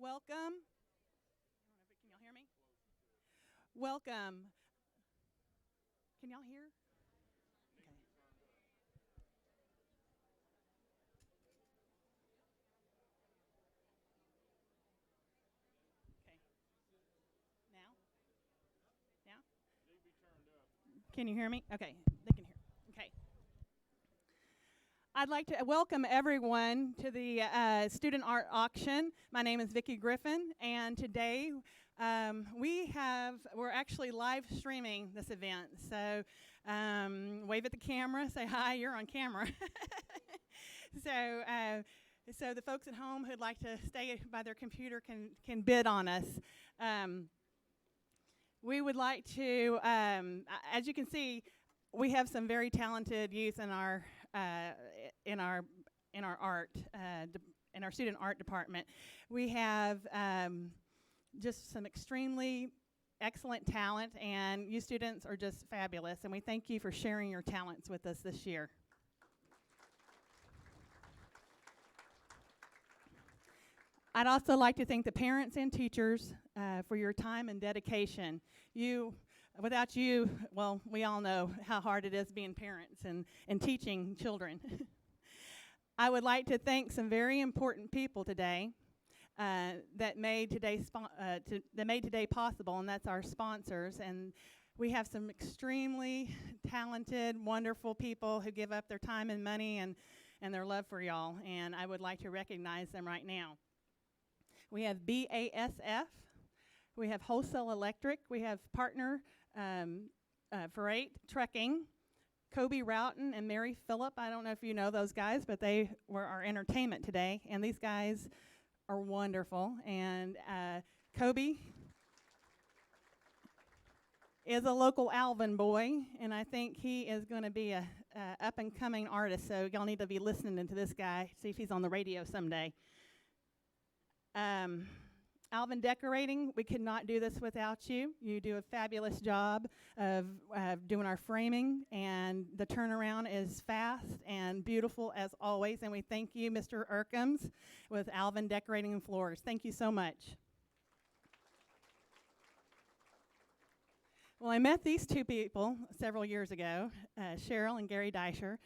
Welcome. Can y'all hear me? Welcome. Can y'all hear? Okay. Okay. Now? Now? Can you hear me? Okay. They can hear. Okay. I'd like to welcome everyone to the student art auction. My name is Vicki Griffin, and today we're actually live streaming this event. So wave at the camera, say hi, you're on camera. So the folks at home who'd like to stay by their computer can bid on us. We would like to, as you can see, we have some very talented youth in our art, in our student art department. We have just some extremely excellent talent, and you students are just fabulous, and we thank you for sharing your talents with us this year. I'd also like to thank the parents and teachers for your time and dedication. Without you, well, we all know how hard it is being parents and teaching children. I would like to thank some very important people today that made today possible, and that's our sponsors. And we have some extremely talented, wonderful people who give up their time and money and their love for y'all, and I would like to recognize them right now. We have BASF, we have Wholesale Electric, we have Partner Freight Trucking, Kobe Roughton and Mary Phillip. I don't know if you know those guys, but they were our entertainment today, and these guys are wonderful. And Kobe is a local Alvin boy, and I think he is going to be a up-and-coming artist, so y'all need to be listening to this guy, see if he's on the radio someday. Alvin Decorating, we could not do this without you. You do a fabulous job of doing our framing, and the turnaround is fast and beautiful as always, and we thank you, Mr. Erkums, with Alvin Decorating and Floors. Thank you so much. Well, I met these two people several years ago, Cheryl and Gary Deischer.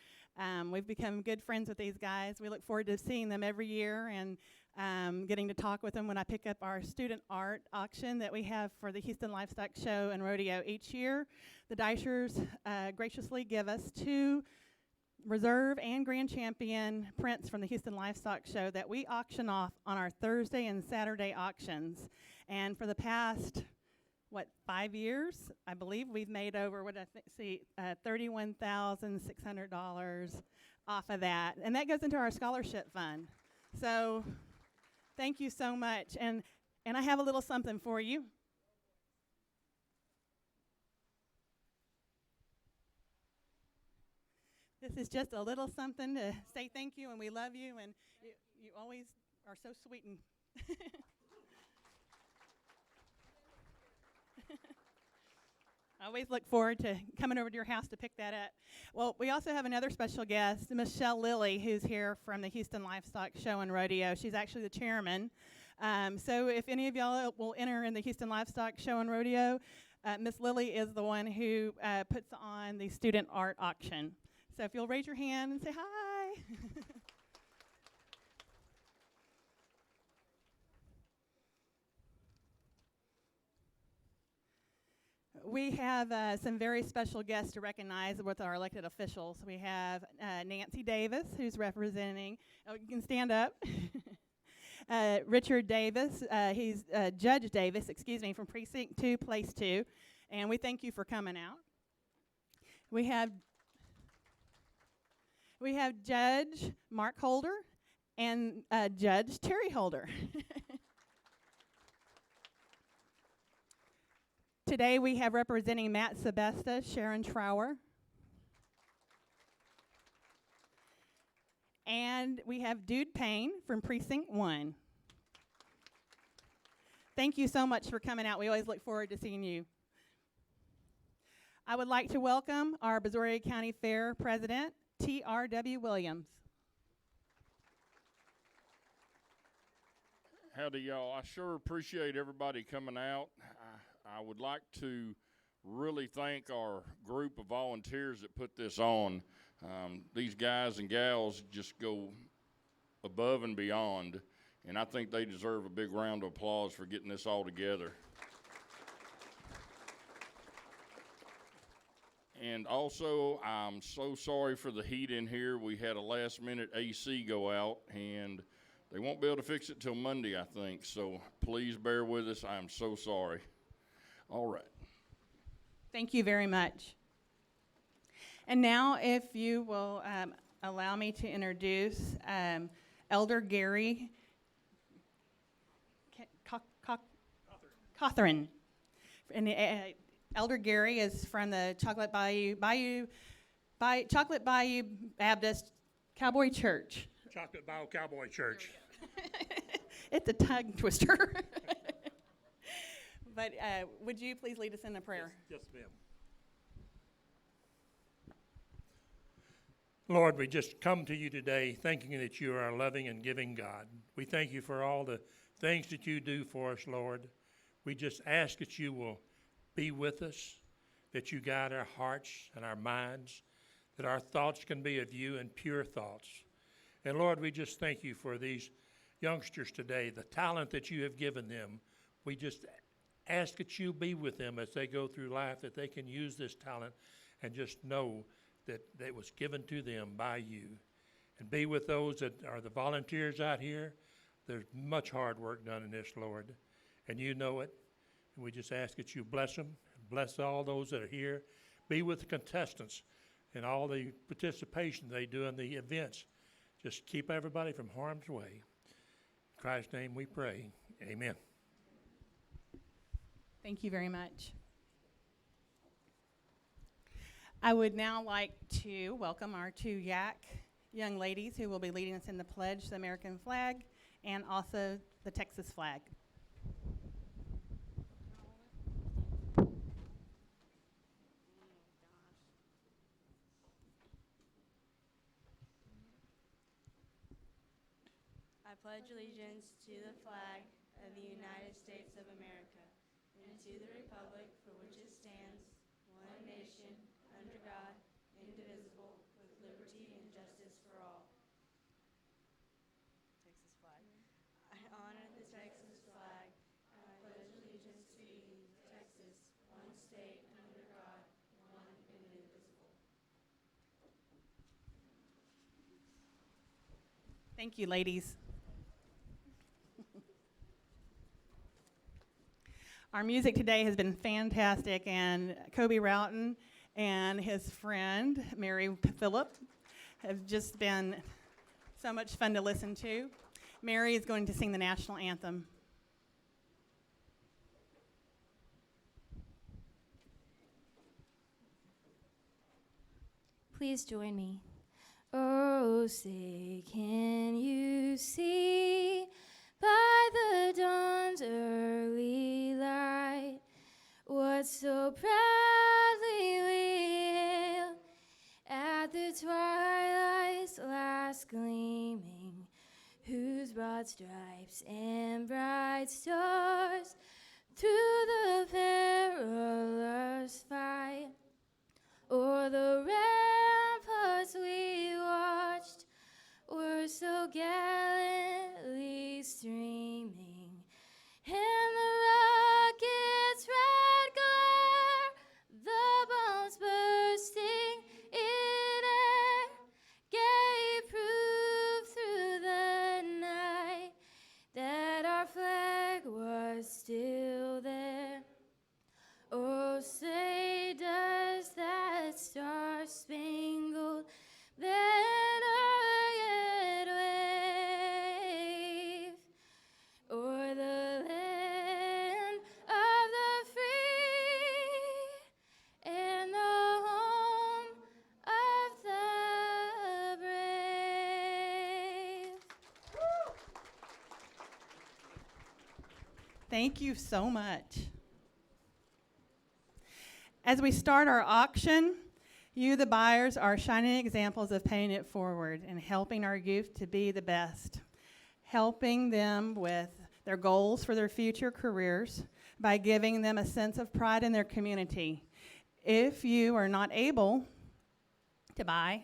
We've become good friends with these guys. We look forward to seeing them every year and getting to talk with them when I pick up our student art auction that we have for the Houston Livestock Show and Rodeo each year. The Deischers graciously give us 2 reserve and grand champion prints from the Houston Livestock Show that we auction off on our Thursday and Saturday auctions. And for the past 5 years, I believe we've made over $31,600 off of that, and that goes into our scholarship fund. So thank you so much, and I have a little something for you. This is just a little something to say thank you, and we love you, and you always are so sweet and I always look forward to coming over to your house to pick that up. Well, we also have another special guest, Michelle Lilly, who's here from the Houston Livestock Show and Rodeo. She's actually the chairman. So if any of y'all will enter in the Houston Livestock Show and Rodeo, Miss Lilly is the one who puts on the student art auction. So if you'll raise your hand and say hi. We have some very special guests to recognize with our elected officials. We have Nancy Davis, who's representing, you can stand up. Richard Davis, he's Judge Davis, from Precinct 2, Place 2. And we thank you for coming out. We have Judge Mark Holder and Judge Terry Holder. Today we have representing Matt Sebesta, Sharon Trower. And we have Dude Payne from Precinct 1. Thank you so much for coming out. We always look forward to seeing you. I would like to welcome our Brazoria County Fair President, T.R.W. Williams. Howdy, y'all. I sure appreciate everybody coming out. I would like to really thank our group of volunteers that put this on. These guys and gals just go above and beyond, and I think they deserve a big round of applause for getting this all together. And also, I'm so sorry for the heat in here. We had a last-minute AC go out, and they won't be able to fix it till Monday, I think. So please bear with us. I'm so sorry. All right. Thank you very much. And now, if you will allow me to introduce Elder Gary Cawthorn. And Elder Gary is from the Chocolate Bayou Baptist Cowboy Church. Chocolate Bayou Cowboy Church. It's a tongue twister. But would you please lead us in a prayer? Yes, ma'am. Lord, we just come to you today thanking that you are a loving and giving God. We thank you for all the things that you do for us, Lord. We just ask that you will be with us, that you guide our hearts and our minds, that our thoughts can be of you and pure thoughts. And Lord, we just thank you for these youngsters today, the talent that you have given them. We just ask that you be with them as they go through life, that they can use this talent and just know that it was given to them by you. And be with those that are the volunteers out here. There's much hard work done in this, Lord, and you know it. And we just ask that you bless them, bless all those that are here. Be with the contestants and all the participation they do in the events. Just keep everybody from harm's way. In Christ's name we pray. Amen. Thank you very much. I would now like to welcome our two young ladies who will be leading us in the pledge, the American flag, and also the Texas flag. I pledge allegiance to the flag of the United States of America and to the republic for which it stands, one nation, under God, indivisible, with liberty and justice for all. Texas flag. I honor the Texas flag, and I pledge allegiance to Texas, one state, under God, one and indivisible. Thank you, ladies. Our music today has been fantastic, and Kobe Roughton and his friend, Mary Phillip, have just been so much fun to listen to. Mary is going to sing the national anthem. Please join me. Oh, say, can you see by the dawn's early light what so proudly we hailed at the twilight's last gleaming, whose broad stripes and bright stars through the perilous fight o'er the ramparts we watched were so gallantly streaming, and the rocket's red glare, the bombs bursting in air, gave proof through the night that our flag was still there. Oh, say does that star-spangled banner yet wave o'er the land of the free and the home of the brave? Thank you so much. As we start our auction, you, the buyers, are shining examples of paying it forward and helping our youth to be the best, helping them with their goals for their future careers by giving them a sense of pride in their community. If you are not able to buy,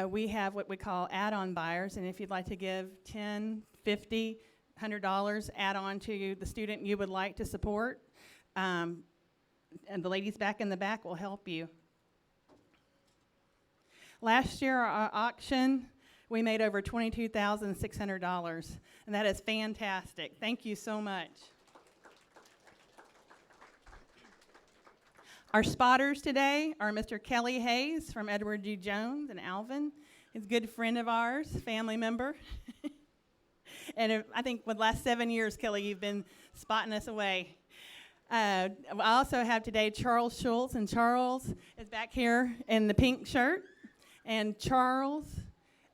we have what we call add-on buyers, and if you'd like to give $10, $50, $100 add-on to the student you would like to support, and the ladies back in the back will help you. Last year, our auction, we made over $22,600, and that is fantastic. Thank you so much. Our spotters today are Mr. Kelly Hayes from Edward G. Jones in Alvin. He's a good friend of ours, family member. And I think for the last 7 years, Kelly, you've been spotting us away. I also have today Charles Schultz, and Charles is back here in the pink shirt. And Charles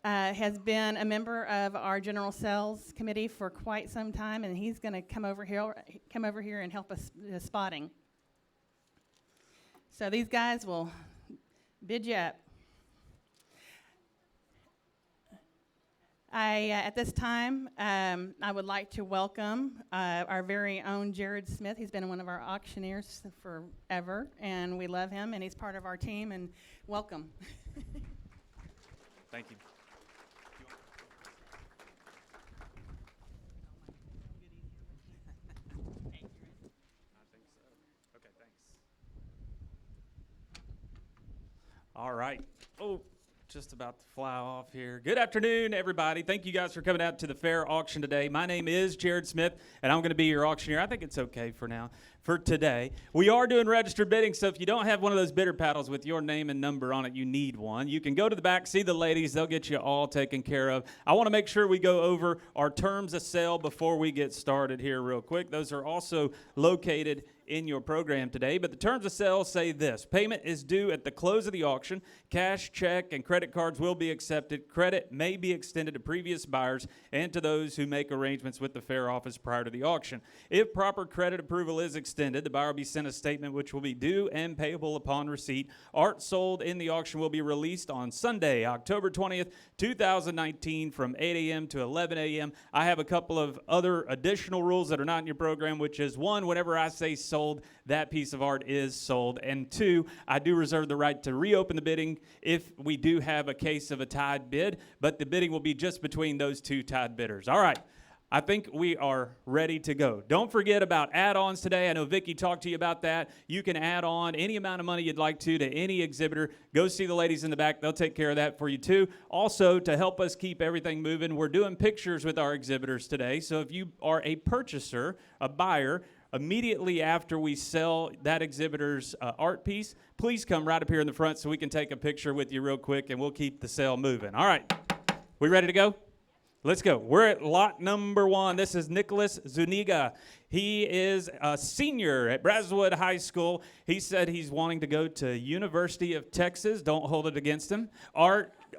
has been a member of our General Sales Committee for quite some time, and he's going to come over here and help us with spotting. So these guys will bid you up. At this time, I would like to welcome our very own Jared Smith. He's been one of our auctioneers forever, and we love him, and he's part of our team, and welcome. Thank you. All right. Oh, just about to fly off here. Good afternoon, everybody. Thank you guys for coming out to the fair auction today. My name is Jared Smith, and I'm going to be your auctioneer. I think it's okay for now, for today. We are doing registered bidding, so if you don't have one of those bidder paddles with your name and number on it, you need one. You can go to the back, see the ladies. They'll get you all taken care of. I want to make sure we go over our terms of sale before we get started here real quick. Those are also located in your program today, but the terms of sale say this: payment is due at the close of the auction. Cash, check, and credit cards will be accepted. Credit may be extended to previous buyers and to those who make arrangements with the fair office prior to the auction. If proper credit approval is extended, the buyer will be sent a statement which will be due and payable upon receipt. Art sold in the auction will be released on Sunday, October 20th, 2019 from 8 a.m. to 11 a.m. I have a couple of other additional rules that are not in your program, which is one, whenever I say sold, that piece of art is sold. And two, I do reserve the right to reopen the bidding if we do have a case of a tied bid, but the bidding will be just between those two tied bidders. All right. I think we are ready to go. Don't forget about add-ons today. I know Vicki talked to you about that. You can add on any amount of money you'd like to any exhibitor. Go see the ladies in the back. They'll take care of that for you too. Also, to help us keep everything moving, we're doing pictures with our exhibitors today. So if you are a purchaser, a buyer, immediately after we sell that exhibitor's art piece, please come right up here in the front so we can take a picture with you real quick, and we'll keep the sale moving. All right. We ready to go? Let's go. We're at lot number 1. This is Nicholas Zuniga. He is a senior at Brazos High School. He said he's wanting to go to University of Texas. Don't hold it against him.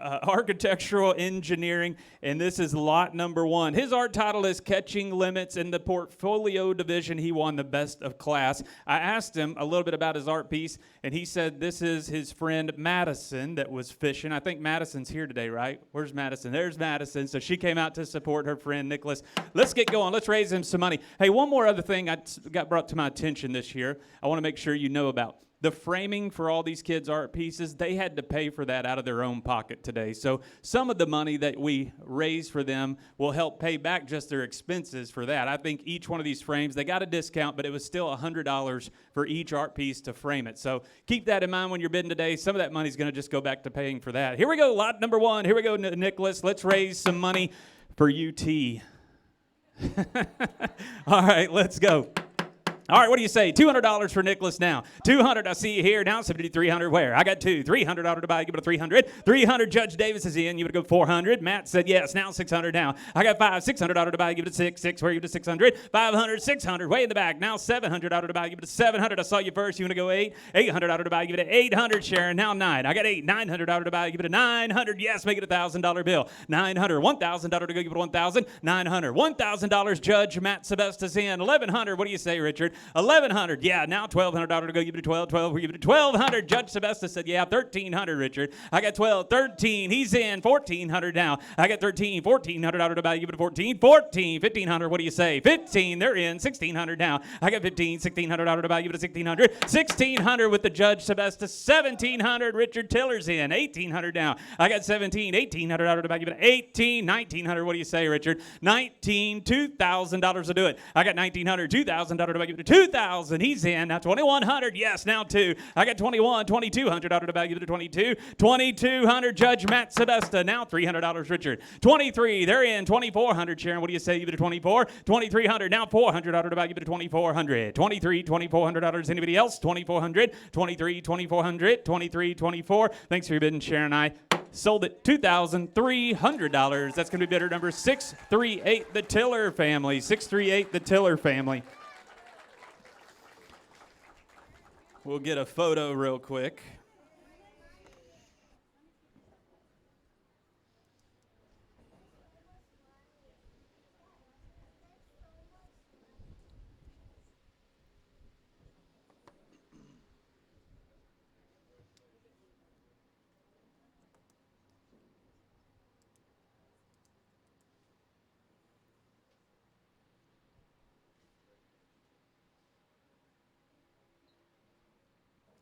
Architectural engineering, and this is lot number 1. His art title is Catching Limits. In the portfolio division, he won the best of class. I asked him a little bit about his art piece, and he said this is his friend Madison that was fishing. I think Madison's here today, right? Where's Madison? There's Madison. So she came out to support her friend Nicholas. Let's get going. Let's raise him some money. Hey, one more other thing I got brought to my attention this year I want to make sure you know about. The framing for all these kids' art pieces, they had to pay for that out of their own pocket today. So some of the money that we raise for them will help pay back just their expenses for that. I think each one of these frames, they got a discount, but it was still $100 for each art piece to frame it. So keep that in mind when you're bidding today. Some of that money is going to just go back to paying for that. Here we go, lot number 1. Here we go, Nicholas. Let's raise some money for UT. All right, let's go. All right, what do you say? $200 for Nicholas now. $200, I see you here. Now $7,300. Where? I got 2. $300 to buy. Give it a $300. $300. Judge Davis is in. You would go $400. Matt said yes. Now $600 now. I got 5. $600 to buy. Give it a 6. 6. Where? Give it a $600. $500. $600. Way in the back. Now $700 to buy. Give it a $700. I saw you first. You want to go 8. $800 to buy. Give it a $800. Sharon. Now 9. I got 8. $900 to buy. Give it a $900. Yes. Make it a $1,000 bill. $900. $1,000 to go. Give it a $1,000. $900. $1,000. Judge Matt Sebestas in. $1,100. What do you say, Richard? 1,100. Yeah, now $1,200 to go. Give it to 12. 12. We give it to 1,200. Judge Sebesta said, yeah, 1,300, Richard. I got 12. 13. He's in. 1,400 now. I got 13. $1,400 to buy. Give it to 14. 14. 1,500. What do you say? 15. They're in. 1,600 now. I got 15. $1,600 to buy. Give it to 1,600. 1,600 with the Judge Sebesta. 1,700. Richard Tiller's in. 1,800 now. I got 17. $1,800 to buy. Give it to 18. 1,900. What do you say, Richard? 19. $2,000 to do it. I got 1,900. $2,000 to buy. Give it to 2,000. He's in. Now 2,100. Yes, now 2. I got 21. $2,200 to buy. Give it to 22. 2,200. Judge Matt Sebesta. Now $300, Richard. 23. They're in. 2,400. Sharon, what do you say? Give it to 24. 2,300. Now $400 to buy. Give it to 2,400. 23. $2,400. Anybody else? 2,400. 23. 2,400. 23. 24. Thanks for your bidding, Sharon. I sold it $2,300. That's going to be bidder number 638, the Tiller family. 638, the Tiller family. We'll get a photo real quick.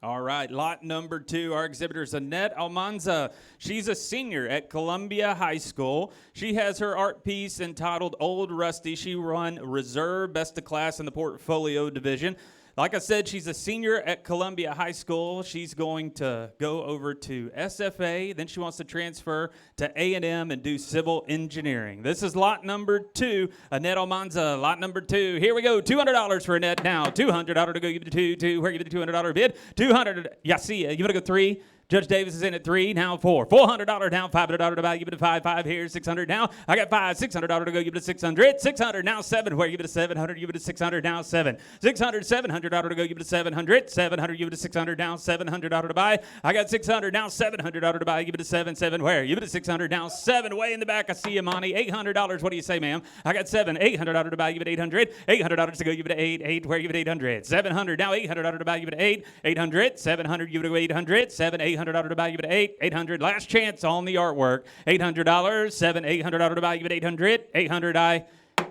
All right, lot number 2, our exhibitor is Annette Almanza. She's a senior at Columbia High School. She has her art piece entitled Old Rusty. She won Reserve Best of Class in the Portfolio Division. Like I said, she's a senior at Columbia High School. She's going to go over to SFA. Then she wants to transfer to A&M and do civil engineering. This is lot number 2, Annette Almanza, lot number 2. Here we go, $200 for Annette now. $200 to go, give it to 2. Where give it to $200 bid? $200, yeah, see ya. Give it a go 3. Judge Davis is in at 3, now 4. $400 down, $500 to buy, give it a 5. 5 here, 600 now. I got 5, $600 to go, give it a 600. 600 now 7. Where give it a 700, give it a 600 now 7. 600, $700 to go, give it a 700. 700, give it a 600 now, $700 to buy. I got 600 now, $700 to buy, give it a 7. 7 where? Give it a 600 now 7. Way in the back, I see you, Monty. $800. What do you say, ma'am? I got 7. $800 to buy, give it 800. $800 to go, give it a 8. 8 where? Give it 800. 700 now, $800 to buy, give it 8. 800. 700, give it a 800. 7. $800 to buy, give it 8. 800. Last chance on the artwork. $800. 7. $800 to buy, give it 800. 800. I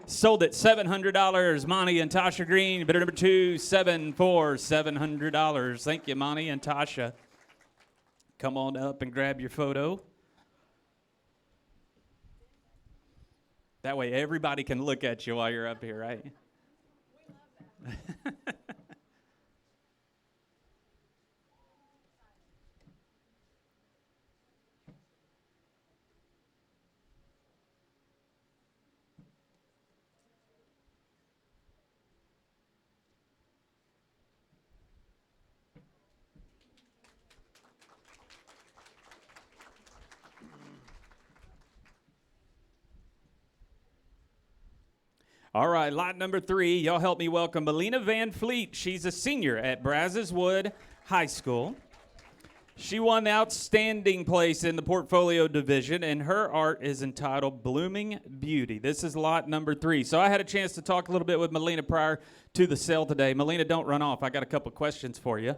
sold it $700. Monty and Tasha Green, bidder number 2, 7 for $700. Thank you, Monty and Tasha. Come on up and grab your photo. That way everybody can look at you while you're up here, right? We love that. All right, lot number 3. Y'all help me welcome Melina Van Fleet. She's a senior at Brazos High School. She won the outstanding place in the portfolio division, and her art is entitled Blooming Beauty. This is lot number 3. So I had a chance to talk a little bit with Melina prior to the sale today. Melina, don't run off. I got a couple questions for you.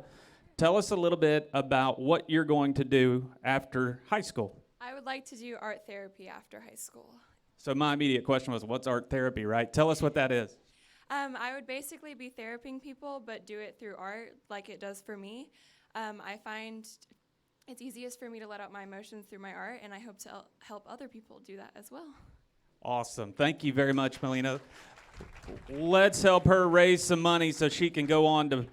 Tell us a little bit about what you're going to do after high school. I would like to do art therapy after high school. So my immediate question was, what's art therapy, right? Tell us what that is. I would basically be theraping people, but do it through art like it does for me. I find it's easiest for me to let out my emotions through my art, and I hope to help other people do that as well. Awesome. Thank you very much, Melina. Let's help her raise some money so she can go on to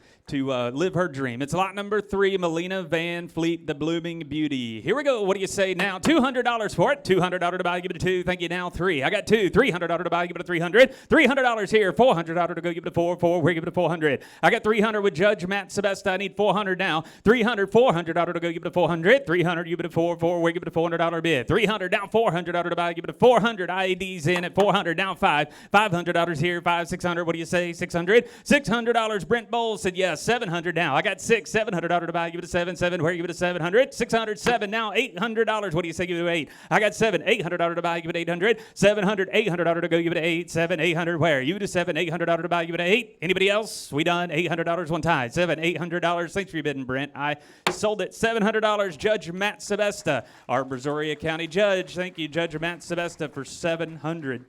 live her dream. It's lot number 3, Melina Van Fleet, the Blooming Beauty. Here we go. What do you say now? $200 for it. $200 to buy, give it a 2. Thank you. Now 3. I got 2. $300 to buy, give it a 300. $300 here. $400 to go, give it a 4. 4. Where give it a 400. I got 300 with Judge Matt Sebesta. I need 400 now. 300. $400 to go, give it a 400. 300. Give it a 4. 4. Where give it a $400 bid. 300 now. $400 to buy, give it a 400. IED's in at 400 now 5. $500 here. 5. 600. What do you say? 600. $600. Brent Bowles said yes. Yes, 700 now. I got 6, $700 to buy. Give it a 7, 7. Where? Give it a 700. 600, 7 now. $800. What do you say? Give it a 8. I got 7, $800 to buy. Give it 800. 700, $800 to go. Give it a 8, 7, 800. Where? You to 7, $800 to buy. Give it a 8. Anybody else? We done. $800 one time. 7, $800. Thanks for your bidding, Brent. I sold it. $700. Judge Matt Sebesta, our Brazoria County judge. Thank you, Judge Matt Sebesta, for $700.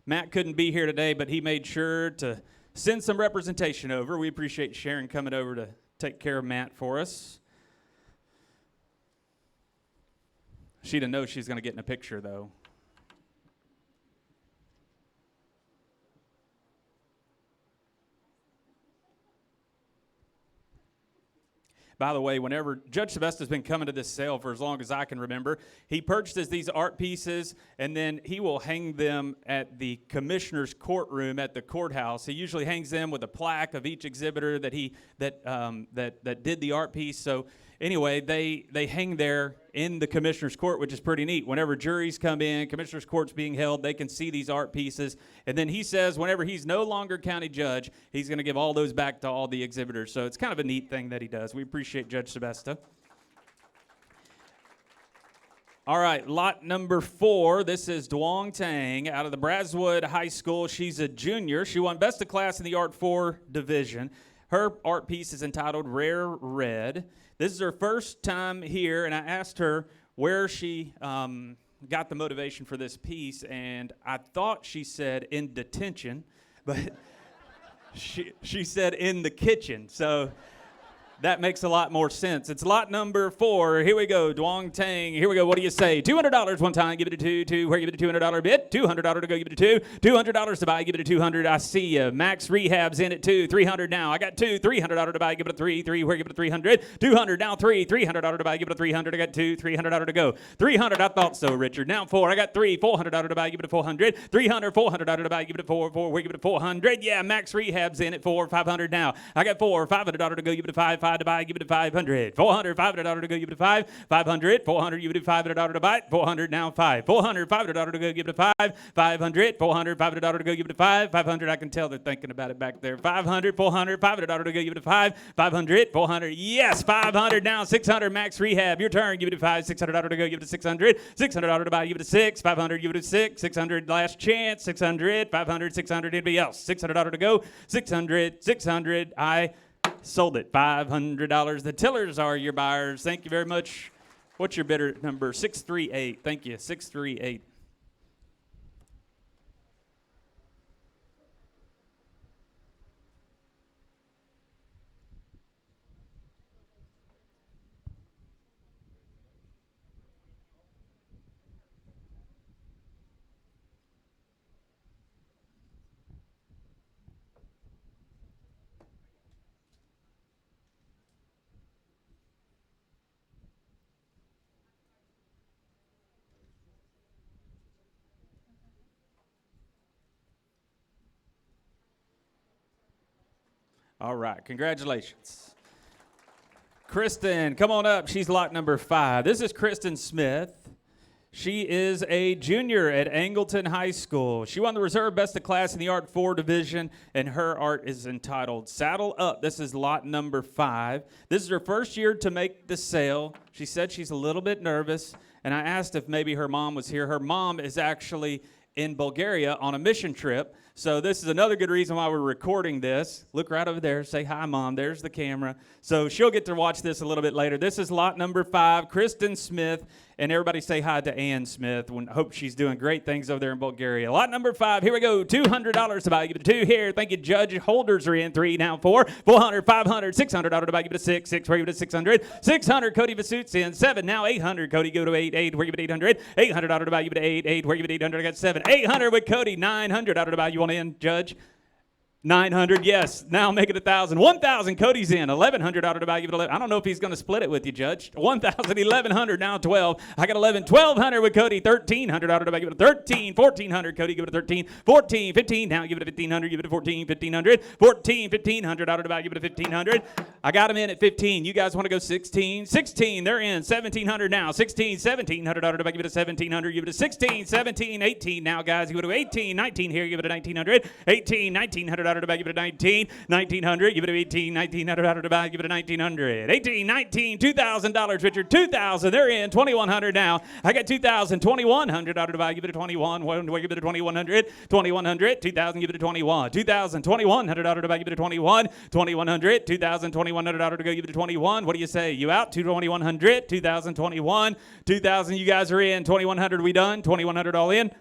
Matt couldn't be here today, but he made sure to send some representation over. We appreciate Sharon coming over to take care of Matt for us. She didn't know she's going to get in a picture, though. By the way, whenever Judge Sebesta's been coming to this sale for as long as I can remember, he purchases these art pieces, and then he will hang them at the commissioner's courtroom at the courthouse. He usually hangs them with a plaque of each exhibitor that did the art piece. So anyway, they hang there in the commissioner's court, which is pretty neat. Whenever juries come in, commissioner's court's being held, they can see these art pieces. And then he says whenever he's no longer county judge, he's going to give all those back to all the exhibitors. So it's kind of a neat thing that he does. We appreciate Judge Sebesta. All right, lot number 4. This is Duong Tang out of the Brazos High School. She's a junior. She won Best of Class in the Art 4 division. Her art piece is entitled Rare Red. This is her first time here, and I asked her where she got the motivation for this piece, and I thought she said in detention, but she said in the kitchen, so that makes a lot more sense. It's lot number 4. Here we go, Duong Tang. Here we go. What do you say? $200 one time. Give it a 2. Where? Give it a $200 bid. $200 to go. Give it a 2. $200 to buy. Give it a 200. I see you. Max Rehab's in it too. $300 now. I got 2. $300 to buy. Give it a 3. 3. Where? Give it a 300. 200 now. 3. $300 to buy. Give it a 300. I got 2. $300 to go. 300. I thought so, Richard. Now 4. I got 3. $400 to buy. Give it a 400. 300. $400 to buy. Give it a 4. 4. Where? Give it a 400. Yeah, Max Rehab's in it. 4. $500 now. I got 4. $500 to go. Give it a 5. 5 to buy. Give it a 500. 400. $500 to go. Give it a 5. 500. 400. Give it a $500 to buy. 400 now. 5. 400. $500 to go. Give it a 5. 500. 400. $500 to go. Give it a 5. 500. I can tell they're thinking about it back there. 500. 400. $500 to go. Give it a 5. 500. 400. Yes. 500 now. 600. Max Rehab. Your turn. Give it a 5. $600 to go. Give it a 600. $600 to buy. Give it a 6. 500. Give it a 6. 600. Last chance. 600. 500. 600. Anybody else? $600 to go. 600. 600. I sold it. $500. The tillers are your buyers. Thank you very much. What's your bidder number? 638. Thank you. 638. All right, congratulations. Kristen, come on up. She's lot number 5. This is Kristen Smith. She is a junior at Angleton High School. She won the Reserve Best of Class in the Art 4 division, and her art is entitled Saddle Up. This is lot number 5. This is her first year to make the sale. She said she's a little bit nervous, and I asked if maybe her mom was here. Her mom is actually in Bulgaria on a mission trip. So this is another good reason why we're recording this. Look right over there. Say hi, Mom. There's the camera. So she'll get to watch this a little bit later. This is lot number 5, Kristen Smith. And everybody say hi to Ann Smith. Hope she's doing great things over there in Bulgaria. Lot number 5. Here we go. $200 to buy. Give it a 2 here. Thank you, Judge. Holders are in. 3 now. 4. 400. 500. $600 to buy. Give it a 6. 6. Where? Give it a 600. 600. Cody Vasut's in. 7 now. 800. Cody, go to 8. 8. Where? Give it 800. $800 to buy. Give it a 8. 8. Where? Give it 800. I got 7. 800 with Cody. $900 to buy. You want in, Judge? 900, yes. Now make it 1,000. 1,000, Cody's in. 1,100 to buy. Give it 11. I don't know if he's going to split it with you, Judge. 1,000, 1,100, now 12. I got 11. 1,200 with Cody. 1,300 to buy. Give it a 13. 1,400, Cody. Give it a 13. 14, 15. Now give it a 1,500. Give it a 14, 1,500. 14, 1,500 to buy. Give it a 1,500. I got him in at 15. You guys want to go 16? 16, they're in. 1,700 now. 16, 1,700 to buy. Give it a 1,700. Give it a 16, 17, 18. Now, guys, give it a 18, 19 here. Give it a 1,900. 18, 1,900 out of the bag, give it a 19, 1900, give it a 18, 1900 out of the bag, give it a 1900, 18, 19, $2,000, Richard, 2,000, they're in, 2,100 now. I got 2,000, 2,100 out of the bag, give it a 21, give it a 2,100, 2,100, 2,000, give it a 21, 2,000, 2,100 out of the bag, give it a 21, 2,100, 2,000, 2,100 out of the bag, give it a 21. What do you say? You out? 2,100, 2,021, 2,000, you guys are in, 2,100, we done? 2,100 all in?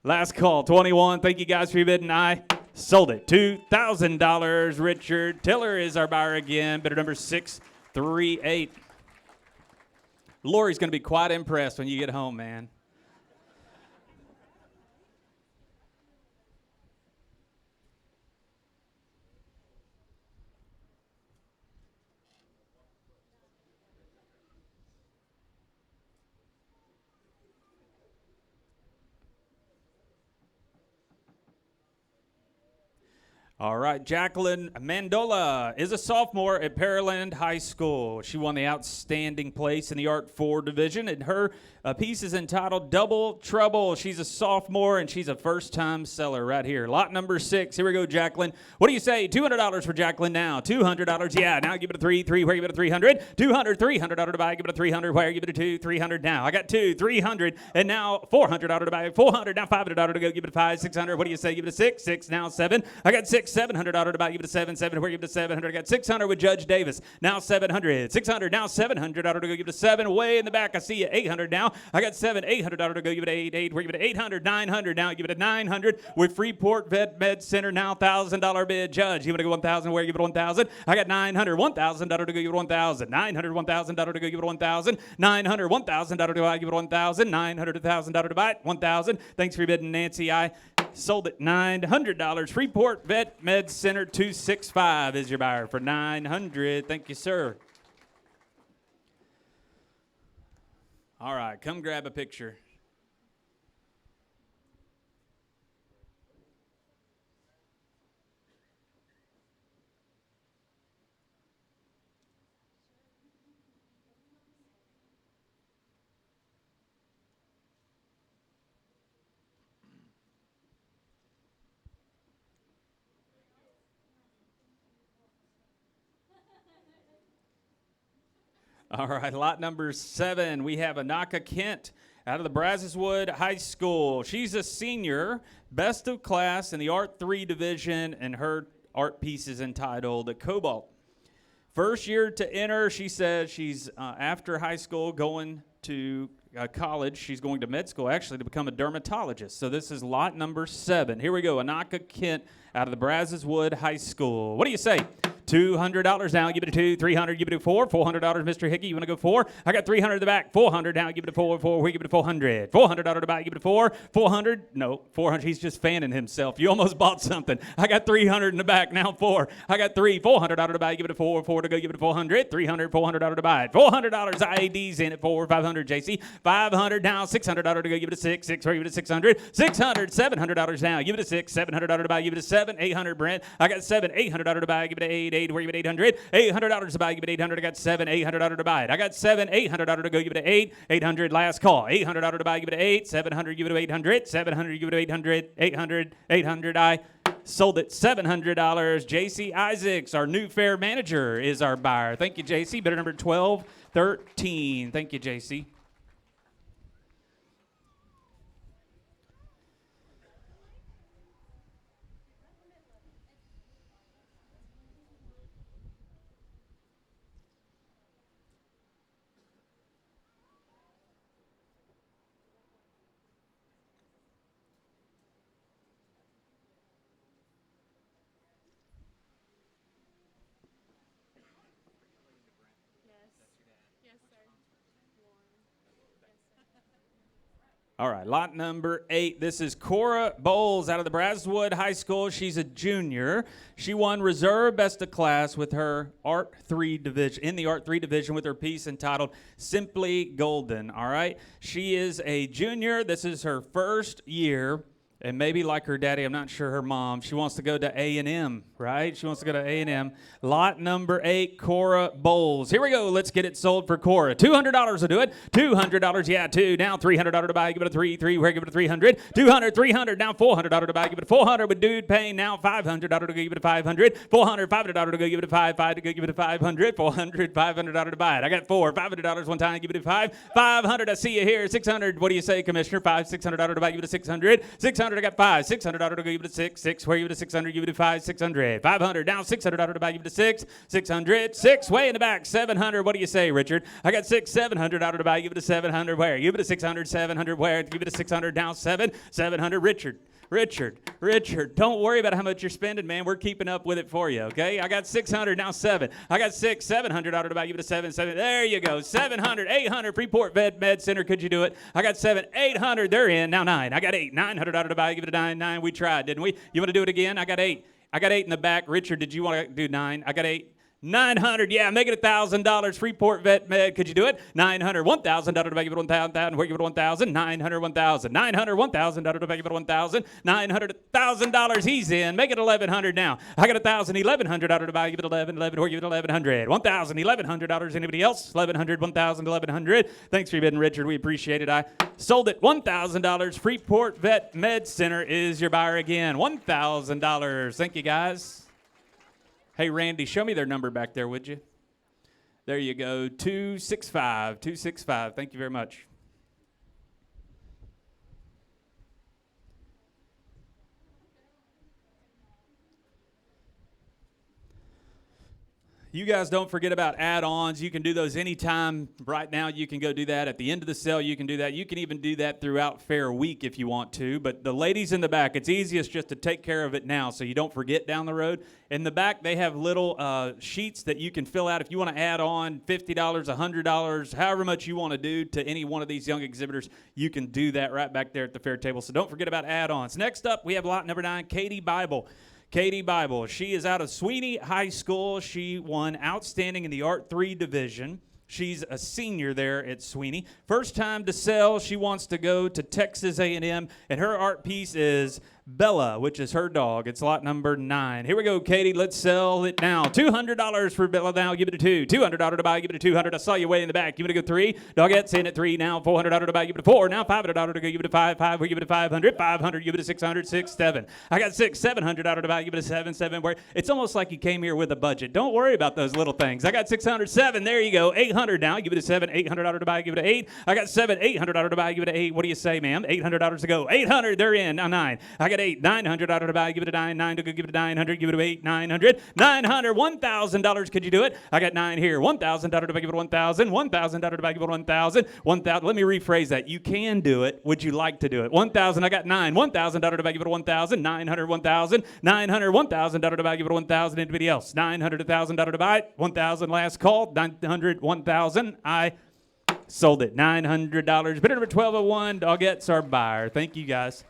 Last call, 21. Thank you guys for your bidding. I sold it. $2,000. Richard Tiller is our buyer again. Bidder number 638. Lori's going to be quite impressed when you get home, man. All right, Jacqueline Mandola is a sophomore at Pearland High School. She won the outstanding place in the Art 4 division, and her piece is entitled Double Trouble. She's a sophomore, and she's a first-time seller right here. Lot number 6. Here we go, Jacqueline. What do you say? $200 for Jacqueline now. $200. Yeah, now give it a 3. Where you give it a 300? 200, 300 out of the bag. Give it a 300. Where? Give it a 2. 300 now. I got 2, 300, and now 400 out of the bag. 400, now 500 out of the go. Give it a 5, 600. What do you say? Give it a 6. 6, now 7. I got 6. 700 out of the bag, give it a 7, 7, where give it a 700, I got 600 with Judge Davis, now 700, 600, now 700 out of the go, give it a 7, way in the back, I see you, 800 now, I got 7, 800 out of the go, give it a 8, 8, where give it a 800, 900 now, give it a 900 with Freeport Vet Med Center, now $1,000 bid, Judge, give it a 1,000, where give it a 1,000, I got 900, 1,000 out of the go, give it 1,000, 900, 1,000 out of the go, give it 1,000, 900, 1,000 out of the go, give it 1,000, 900, 1,000 out of the bite, 1,000, thanks for your bidding, Nancy, I sold it $900. Freeport Vet Med Center 265 is your buyer for $900. Thank you, sir. All right, come grab a picture. All right, lot number 7. We have Anaka Kent out of the Brazos High School. She's a senior, best of class in the Art 3 division, and her art piece is entitled Cobalt. First year to enter, she says she's after high school going to college. She's going to med school, actually, to become a dermatologist. So this is lot number 7. Here we go, Anaka Kent out of the Brazos High School. What do you say? $200 now, give it a 2, 300, give it a 4, $400, Mr. Hickey, you want to go 4? I got 300 in the back, 400 now, give it a 4, 4, we give it a 400, 400 out of the back, give it a 4, 400, no, 400, he's just fanning himself, you almost bought something, I got 300 in the back, now 4, I got 3, 400 out of the back, give it a 4, 4 to go, give it a 400, 300, 400 out of the back, $400, IAD's in it, 4, 500, JC, 500 now, 600 out of the go, give it a 6, 6, or give it a 600, 600, $700 now, give it a 6, 700 out of the back, give it a 7, 800, Brent, I got 7, 800 out of the bag, give it a 8, where you get 800, $800 to buy, give it 800. I got 7, 800 out of the buy. I got 7, 800 out of the go, give it 8, 800 last call. 800 out of the buy, give it 8, 700, give it 800, 700, give it 800, 800, 800. I sold it $700. J.C. Isaacs, our new fair manager, is our buyer. Thank you, J.C. Bidder number 1213. Thank you, J.C. All right, lot number 8. This is Cora Bowles out of the Brazos High School. She's a junior. She won reserve best of class with her Art 3 division, in the Art 3 division with her piece entitled Simply Golden. All right, she is a junior. This is her first year And maybe like her daddy, I'm not sure her mom, she wants to go to A&M, right? She wants to go to A&M. Lot number 8, Cora Bowles. Here we go. Let's get it sold for Cora. $200 will do it. $200, yeah, 2. Now $300 to buy, give it a 3. 3, we're give it a 300. 200, 300. Now $400 to buy, give it a 400 with dude paying. Now $500 to give it a 500. 400, $500 to go give it a 5. 5 to go give it a 500. 400, $500 to buy it. I got 4. $500 one time, give it a 5. 500, I see you here. 600, what do you say, Commissioner? 5, $600 to buy, give it a 600. 600, I got 5. $600 to go give it a 6. 6, where give it a 600, give it a 5. 600. 500, now $600 to buy, give it a 6. 600. 6, way in the back. 700, what do you say, Richard? I got 6. $700 to buy, give it a 700. Where? Give it a 600. 700, where? Give it a 600. Now 7. 700, Richard, don't worry about how much you're spending, man. We're keeping up with it for you, okay? I got 600, now 7. I got 6, $700 to buy, give it a 7, 7. There you go, 700, 800, Freeport Vet Med Center, could you do it? I got 7, 800, they're in, now 9. I got 8, $900 to buy, give it a 9, 9. We tried, didn't we? You want to do it again? I got 8. I got 8 in the back. Richard, did you want to do 9? I got 8. 900, yeah, make it $1,000. Freeport Vet Med, could you do it? 900, $1,000 to give it 1,000. Where give it 1,000? 900, 1,000. 900, $1,000 to give it 1,000. 900, $1,000. He's in. Make it 1,100 now. I got 1,000, $1,100 to buy. Give it 11. Where give it 1,100? 1,000, $1,100. Anybody else? 1,100, 1,000, 1,100. Thanks for your bidding, Richard. We appreciate it. I sold it. $1,000. Freeport Vet Med Center is your buyer again. $1,000. Thank you, guys. Hey, Randy, show me their number back there, would you? There you go, 265, 265. Thank you very much. You guys don't forget about add-ons. You can do those anytime. Right now, you can go do that. At the end of the sale, you can do that. You can even do that throughout Fair Week if you want to. But the ladies in the back, it's easiest just to take care of it now so you don't forget down the road. In the back, they have little sheets that you can fill out if you want to add on $50, $100, however much you want to do to any one of these young exhibitors. You can do that right back there at the fair table. So don't forget about add-ons. Next up, we have lot number 9, Katie Bible. Katie Bible, she is out of Sweeney High School. She won Outstanding in the Art 3 division. She's a senior there at Sweeney. First time to sell. She wants to go to Texas A&M, and her art piece is Bella, which is her dog. It's lot number 9. Here we go, Katie. Let's sell it now. $200 for Bella now. Give it a 2. $200 to buy. Give it a 200. I saw you way in the back. Give it a good 3. Dogette's in at 3 now. $400 to buy. Give it a 4. Now $500 to go. Give it a 5. 5. We give it a 500. 500. Give it a 600. 6. 7. I got 6. $700 to buy. Give it a 7. 7. Where it's almost like you came here with a budget. Don't worry about those little things. I got 600. 7. There you go. 800 now. Give it a 7. $800 to buy. Give it a 8. I got 7. $800 to buy. Give it a 8. What do you say, ma'am? $800 to go. 800. They're in. Now 9. I got 8. $900 to buy, give it a 9, 9 to go, give it a 900, give it a 8, 900, $1,000, could you do it? I got 9 here, $1,000 to buy, give it 1,000, $1,000 to buy, give it 1,000, 1,000, let me rephrase that, you can do it, would you like to do it? 1,000, I got 9, $1,000 to buy, give it 1,000, 900, 1,000, 900, $1,000 to buy, give it 1,000, anybody else? 900, $1,000 to buy, 1,000, last call, 900, 1,000, I sold it, $900, bidder number 1201, Dogette's our buyer, thank you guys.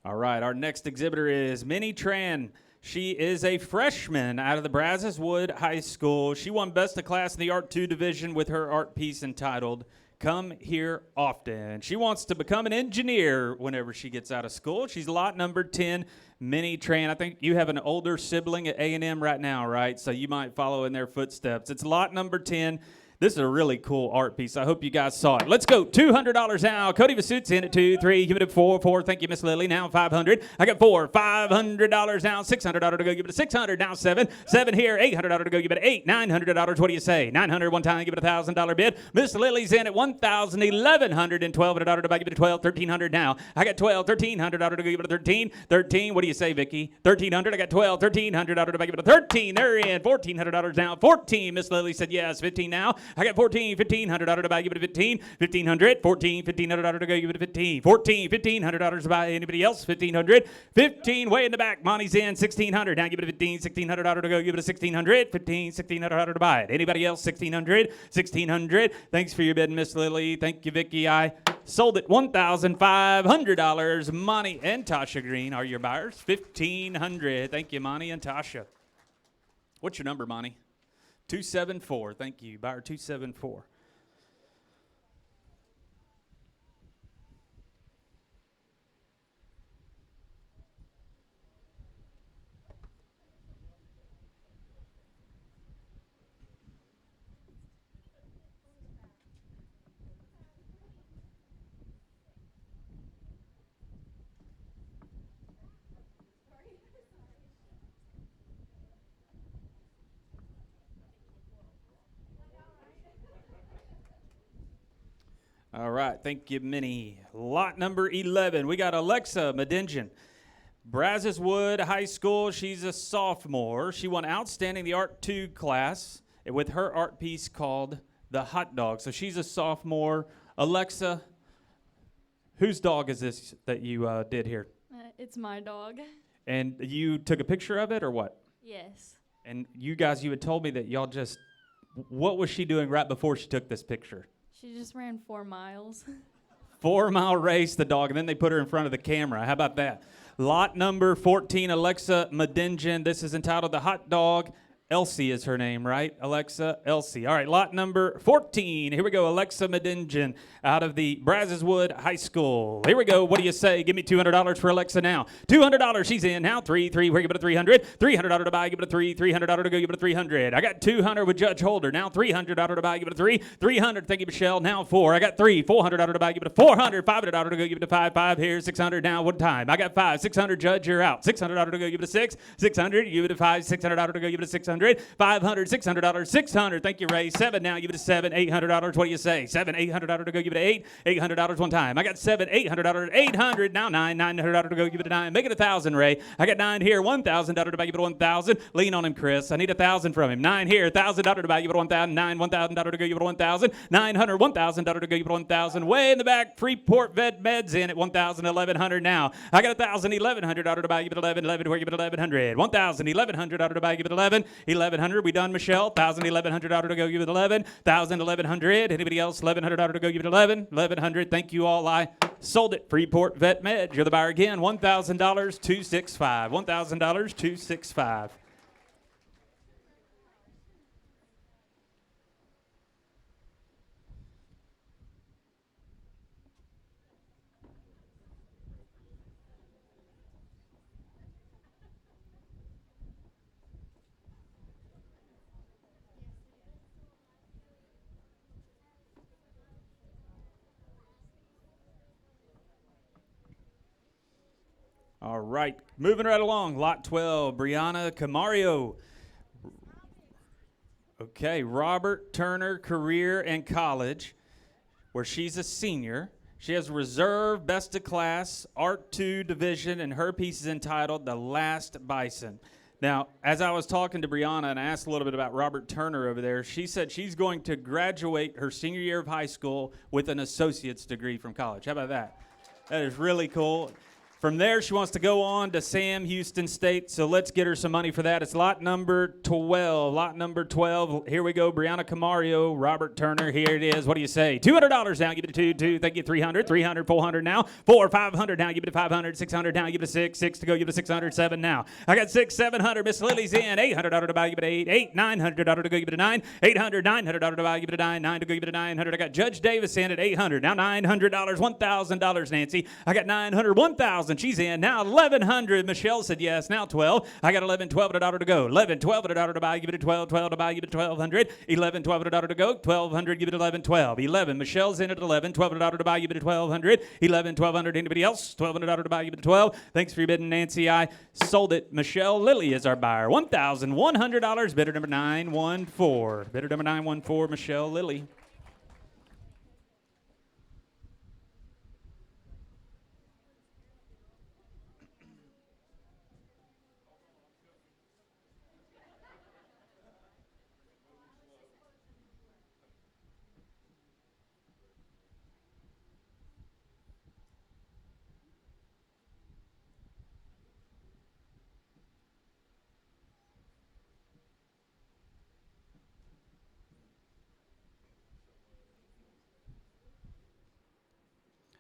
All right, our next exhibitor is Minnie Tran. She is a freshman out of the Brazos High School. She won Best of Class in the Art 2 division with her art piece entitled Come Here Often. She wants to become an engineer whenever she gets out of school. She's lot number 10, Minnie Tran. I think you have an older sibling at A&M right now, right? So you might follow in their footsteps. It's lot number 10. This is a really cool art piece. I hope you guys saw it. Let's go. $200 now. Cody Vasut's in at 2, 3. Give it a 4, 4. Thank you, Miss Lily. Now 500. I got 4. $500 now. $600 to go. Give it a 600. Now 7. 7 here. $800 to go. Give it 8. $900. What do you say? 900 one time. Give it a $1,000 bid. Miss Lily's in at 1,000. $1,100 and $1,200 to buy. Give it a 12. $1,300 now. I got 12. $1,300 to go. Give it a 13. 13. What do you say, Vicky? 1,300. I got 12. $1,300 to buy. Give it a 13. They're in. $1,400 now. 14. Miss Lily said yes. 15 now. I got 14, $1,500 to buy. Give it a 15, 1,500, 14, $1,500 to go. Give it a 15, 14, $1,500 to buy. Anybody else? 1,500, 15, way in the back. Monty's in, 1,600. Now give it a 15, $1,600 to go. Give it a 1,600, 15, $1,600 to buy it. Anybody else? 1,600, 1,600. Thanks for your bid, Miss Lily. Thank you, Vicky. I sold it $1,500. Monty and Tasha Green are your buyers. 1,500. Thank you, Monty and Tasha. What's your number, Monty? 274. Thank you, buyer 274. All right, thank you, Minnie. Lot number 11, we got Alexa Medingen. Brazos High School, she's a sophomore. She won Outstanding the Art 2 class with her art piece called The Hot Dog. So she's a sophomore. Alexa, whose dog is this that you did here? It's my dog. And you took a picture of it or what? Yes. And you guys, you had told me that y'all just, what was she doing right before she took this picture? She just ran 4 miles. 4-mile race, the dog, and then they put her in front of the camera. How about that? Lot number 14, Alexa Medingen. This is entitled The Hot Dog. Elsie is her name, right? Alexa, Elsie. All right, lot number 14. Here we go, Alexa Medingen out of the Brazos High School. Here we go. What do you say? Give me $200 for Alexa now. $200. She's in now. 3. We're giving it a 300. $300 to buy. Give it a 3. $300 to go. Give it a 300. I got 200 with Judge Holder. Now $300 to buy. Give it a 3. 300. Thank you, Michelle. Now 4. I got 3. $400 to buy. Give it a 400. $500 to go. Give it a 5. 5 here. 600 now. One time. I got 5. 600. Judge, you're out. $600 to go. Give it a 6. 600. Give it a 5. $600 to go. Give it a 600. $500, $600, 600. Thank you, Ray. 7 now. Give it a 7. $800. What do you say? 7, $800 to go. Give it a 8. $800 one time. I got 7, $800, 800. Now 9, $900 to go. Give it a 9. Make it 1,000, Ray. I got 9 here. $1,000 to buy. Give it a 1,000. Lean on him, Chris. I need 1,000 from him. 9 here. $1,000 to buy. Give it a 1,000. 9, $1,000 to go. Give it a 1,000. 900, $1,000 to go. Give it a 1,000. Way in the back. Freeport Vet Meds in at 1,000, 1,100 now. I got 1,000, $1,100 to buy. Give it 11. 11 where? Give it 1,100. 1,000, $1,100 to buy. Give it 11. 1,100. We done, Michelle. 1,000, $1,100 to go. Give it 11. 1,000, 1,100. Anybody else? $1,100 to go. Give it 11. 1,100. Thank you all. I sold it. Freeport Vet Med. You're the buyer again. $1,000, $265. $1,000, $265. All right, moving right along. Lot 12, Brianna Camario. Okay, Robert Turner Career and College, where she's a senior. She has reserve, best of class, Art 2 division, and her piece is entitled The Last Bison. Now, as I was talking to Brianna and I asked a little bit about Robert Turner over there, she said she's going to graduate her senior year of high school with an associate's degree from college. How about that? That is really cool. From there, she wants to go on to Sam Houston State, so let's get her some money for that. It's lot number 12. Lot number 12. Here we go. Brianna Camario, Robert Turner. Here it is. What do you say? $200 now. Give it a 2. Thank you. 300. 300. 400 now. 4. 500 now. Give it a 500. 600 now. Give it a 6. 6 to go. Give it a 600. 7 now. I got 6. 700. Miss Lily's in. $800 to buy. Give it a 8. 8. $900 to go. Give it a 9. 800. $900 to buy. Give it a 9. 9 to go. Give it a 900. I got Judge Davis in at $800. Now $900. $1,000, Nancy. I got 900. 1,000. She's in. Now 1,100. Michelle said yes. Now 12. I got 11. $1,200 to go. 11. $1,200 to buy. Give it a 12. 12 to buy. Give it a 1,200. 11. $1,200 to go. 1,200. Give it 11. 12. 11. Michelle's in at 11. $1,200 to buy. Give it a 1,200. 11. 1,200. Anybody else? $1,200 to buy. Give it a 12. Thanks for your bidding, Nancy. I sold it. Michelle Lilly is our buyer. $1,100. Bidder number 914. Bidder number 914. Michelle Lilly.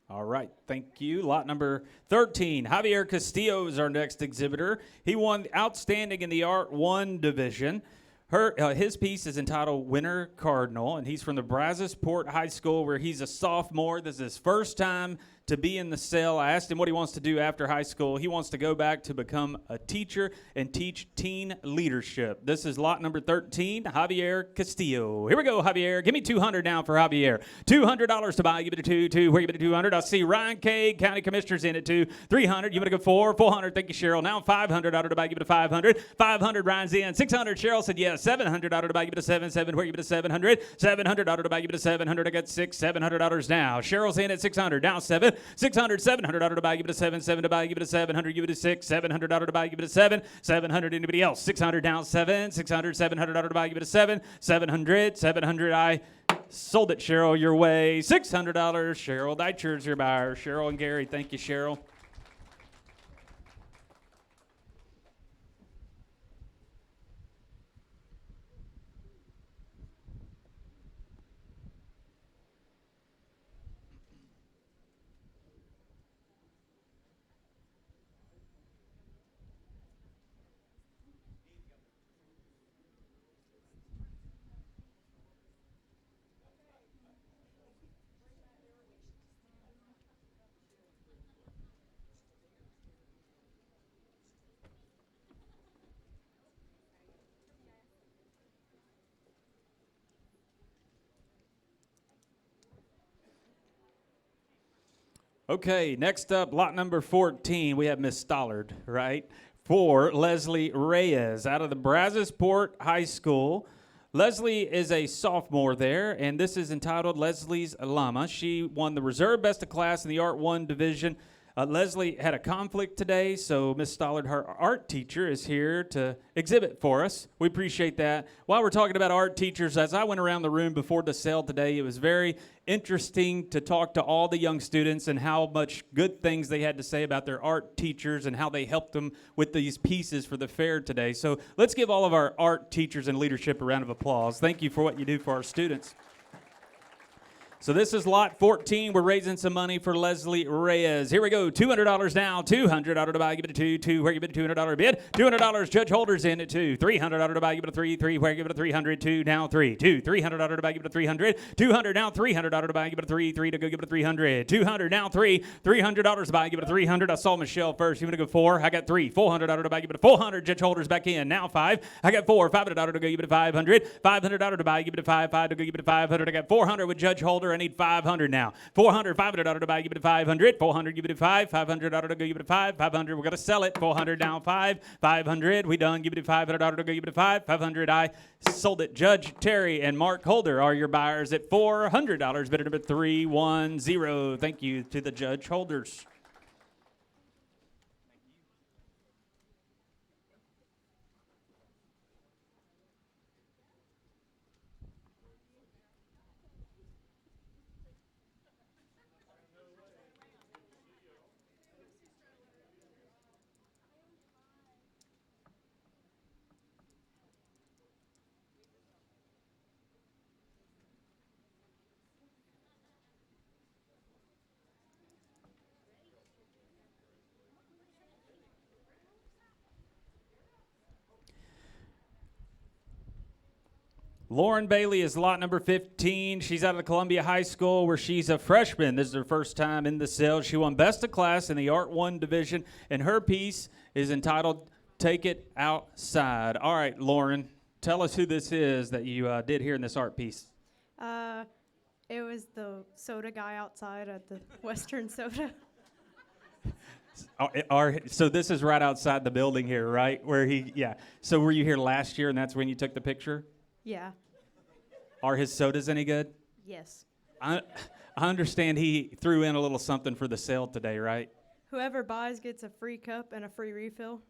All right, thank you. Lot number 13, Javier Castillo is our next exhibitor. He won Outstanding in the Art 1 division. His piece is entitled Winter Cardinal, and he's from the Brazos High School, where he's a sophomore. This is his first time to be in the cell. I asked him what he wants to do after high school. He wants to go back to become a teacher and teach teen leadership. This is lot number 13, Javier Castillo. Here we go, Javier. Give me $200 now for Javier. $200 to buy. Give it a two. Where you it 200? I see Ryan K, County Commissioner's in it too. 300. You want to go 400. Thank you, Cheryl. Now $500 to buy. Give it a 500. 500. Ryan's in. 600. Cheryl said yes. $700 to buy. Give it a 7. Where you it a 700? $700 to buy. Give it a 700. I got $700 now. Cheryl's in at 600. Now 7. 600, $700 to buy, give it a 7 to buy, give it a 700, give it a 6, $700 to buy, give it a 7, 700, anybody else? 600 down 7, 600, $700 to buy, give it a 7, 700, I sold it, Cheryl, your way, $600, Cheryl, Deitcher's your buyer, Cheryl and Gary, thank you, Cheryl. Okay, next up, lot number 14, we have Miss Stollard, right? For Leslie Reyes out of the Brazos High School. Leslie is a sophomore there, and this is entitled Leslie's Llama. She won the reserve best of class in the Art 1 division. Leslie had a conflict today, so Miss Stollard, her art teacher, is here to exhibit for us. We appreciate that. While we're talking about art teachers, as I went around the room before the sale today, it was very interesting to talk to all the young students and how much good things they had to say about their art teachers and how they helped them with these pieces for the fair today. So let's give all of our art teachers and leadership a round of applause. Thank you for what you do for our students. So this is lot 14. We're raising some money for Leslie Reyes. Here we go. $200 now. $200 to buy. Give it a 2. Where you bid a $200 bid. $200. Judge Holder's in at 2. $300 to buy. Give it a 3. Where give it a 300. 2 now 3. 2. $300 to buy. Give it a 300. 200 now. $300 to buy. Give it a 3. 3 to go. Give it a 300. 200 now 3. $300 to buy. Give it a 300. I saw Michelle first. You want to go 4? I got 3. $400 to buy. Give it a 400. Judge Holder's back in. Now 5. I got 4. $500 to go. Give it a 500. $500 to buy. Give it a 5. 5 to go. Give it a 500. I got 400 with Judge Holder. I need 500 now. 400, $500 to buy, give it a 500. 400, give it a 5. $500 to go, give it a 5. 500, we're going to sell it. 400 down 5. 500, we done. Give it a $500 to go, give it a 5. 500, I sold it. Judge Terry and Mark Holder are your buyers at $400. Bidder number 310. Thank you to the Judge Holders. Lauren Bailey is lot number 15. She's out of the Columbia High School where she's a freshman. This is her first time in the cell. She won best of class in the Art 1 division, and her piece is entitled Take It Outside. All right, Lauren, tell us who this is that you did here in this art piece. It was the soda guy outside at the Western Soda. So this is right outside the building here, right? Yeah. So were you here last year and that's when you took the picture? Yeah. Are his sodas any good? Yes. I understand he threw in a little something for the sale today, right? Whoever buys gets a free cup and a free refill.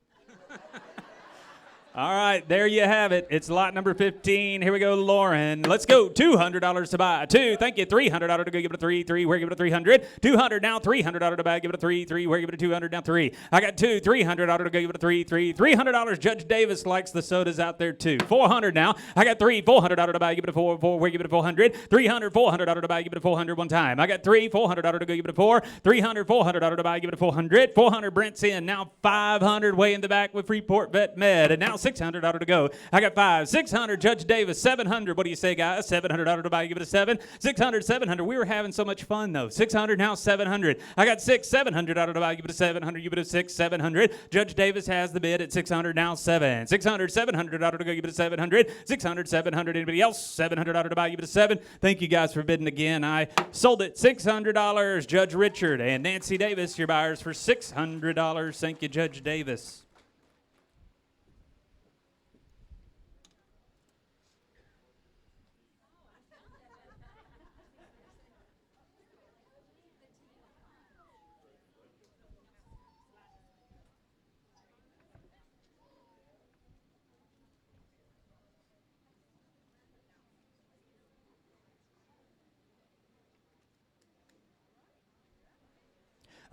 All right, there you have it. It's lot number 15. Here we go, Lauren. Let's go. $200 to buy. 2. Thank you. $300 to go. Give it a 3. 3. Where? Give it a 300. 200 now. $300 to buy. Give it a 3. 3. Where? Give it a 200 now. 3. I got 2. $300 to go. Give it a 3. 3. $300. Judge Davis likes the sodas out there too. 400 now. I got 3. $400 to buy. Give it a 4. 4. Where? Give it a 400. 300. $400 to buy. Give it a 400 one time. I got 3. $400 to go. Give it a 4. 300. $400 to buy. Give it a 400. 400. Brent's in. Now 500 way in the back with Freeport Vet Med. And now $600 to go. I got 5. 600. Judge Davis. 700. What do you say, guys? $700 to buy. Give it a 7. 600. 700. We were having so much fun, though. 600. Now 700. I got 6. $700 to buy. Give it a 700. Give it a 6. 700. Judge Davis has the bid at 600. Now 7. 600. $700 to go. Give it a 700. 600. 700. Anybody else? $700 to buy. Give it a 7. Thank you guys for bidding again. I sold it $600. Judge Richard and Nancy Davis, your buyers, for $600. Thank you, Judge Davis.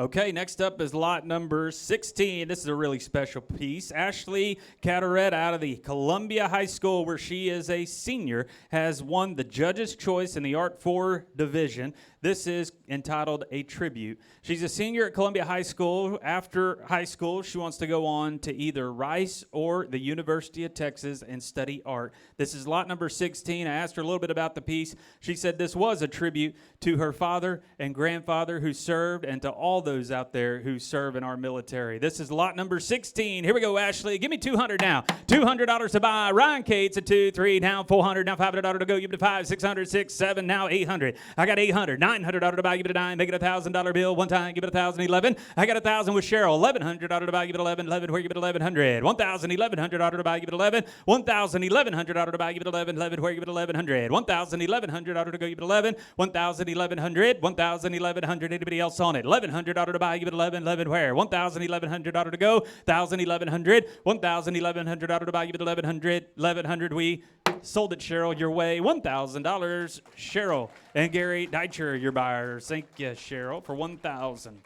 Okay, next up is lot number 16. This is a really special piece. Ashley Carteret out of the Columbia High School, where she is a senior, has won the Judge's Choice in the Art 4 division. This is entitled A Tribute. She's a senior at Columbia High School. After high school, she wants to go on to either Rice or the University of Texas and study art. This is lot number 16. I asked her a little bit about the piece. She said this was a tribute to her father and grandfather who served, and to all those out there who serve in our military. This is lot number 16. Here we go, Ashley. Give me $200 now. $200 to buy. Ryan Cates at 2, 3, now 400, now $500 to go. Give it a 5, 600, 6, 7, now 800. I got 800. $900 to buy. Give it a 9. Make it a $1,000 bill. One time. Give it a 1,000. 11. I got 1,000 with Cheryl. $1,100 to buy. Give it 11. 11. Where? Give it 1,100. 1,000. $1,100 to buy. Give it 11. 1,000. $1,100 to buy. Give it 11. 11. Where? Give it 1,100. 1,000. $1,100 to go. Give it 11. 1,000. 1,100. 1,000. 1,100. Anybody else on it? $1,100 to buy. Give it 11. 11. Where? 1,000. $1,100 to go. 1,000. 1,100. 1,000. $1,100 to buy. Give it 1,100. 1,100. We sold it, Cheryl, your way. $1,000. Cheryl and Gary Deitcher, your buyers. Thank you, Cheryl, for $1,000.